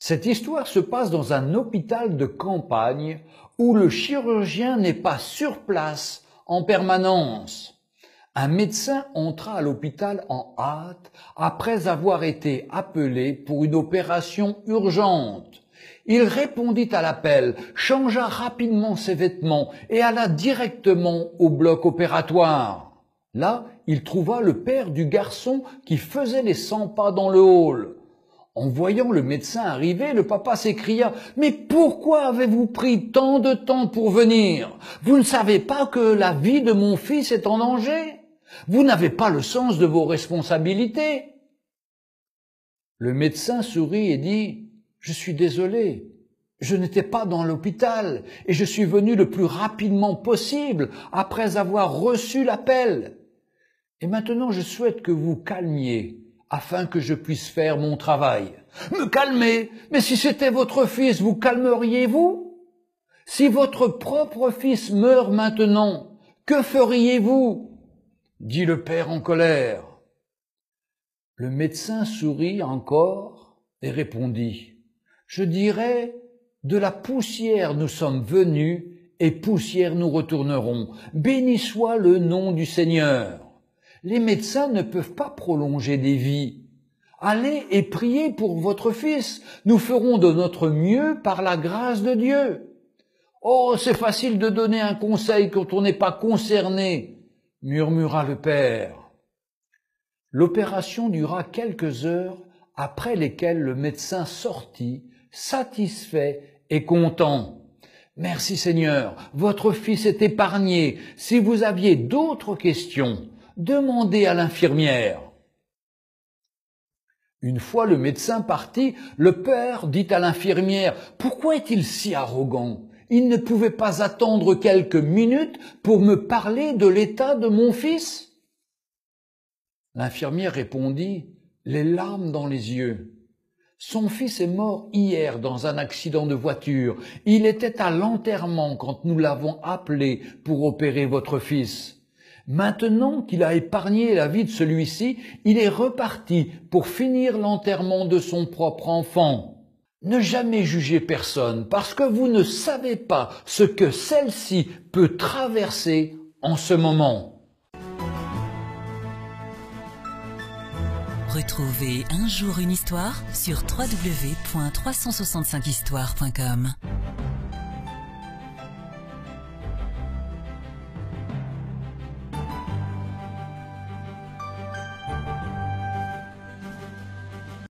Cette histoire se passe dans un hôpital de campagne où le chirurgien n'est pas sur place en permanence. Un médecin entra à l'hôpital en hâte après avoir été appelé pour une opération urgente. Il répondit à l'appel, changea rapidement ses vêtements et alla directement au bloc opératoire. Là, il trouva le père du garçon qui faisait les 100 pas dans le hall. En voyant le médecin arriver, le papa s'écria « Mais pourquoi avez-vous pris tant de temps pour venir? Vous ne savez pas que la vie de mon fils est en danger? Vous n'avez pas le sens de vos responsabilités ?» Le médecin sourit et dit « Je suis désolé, je n'étais pas dans l'hôpital et je suis venu le plus rapidement possible après avoir reçu l'appel. Et maintenant je souhaite que vous calmiez afin que je puisse faire mon travail. » « Me calmer? Mais si c'était votre fils, vous calmeriez-vous? Si votre propre fils meurt maintenant, que feriez-vous? » dit le père en colère. Le médecin sourit encore et répondit « Je dirais, de la poussière nous sommes venus et poussière nous retournerons. Béni soit le nom du Seigneur. Les médecins ne peuvent pas prolonger des vies. Allez et priez pour votre fils. Nous ferons de notre mieux par la grâce de Dieu. » « Oh, c'est facile de donner un conseil quand on n'est pas concerné, » murmura le père. L'opération dura quelques heures, après lesquelles le médecin sortit, satisfait et content. « Merci Seigneur, votre fils est épargné. Si vous aviez d'autres questions, demandez à l'infirmière. » Une fois le médecin parti, le père dit à l'infirmière « Pourquoi est-il si arrogant ? Il ne pouvait pas attendre quelques minutes pour me parler de l'état de mon fils ?» L'infirmière répondit, les larmes dans les yeux. « Son fils est mort hier dans un accident de voiture. Il était à l'enterrement quand nous l'avons appelé pour opérer votre fils. Maintenant qu'il a épargné la vie de celui-ci, il est reparti pour finir l'enterrement de son propre enfant. Ne jamais jugez personne parce que vous ne savez pas ce que celle-ci peut traverser en ce moment. » Retrouvez Un jour une histoire sur www.365histoire.com.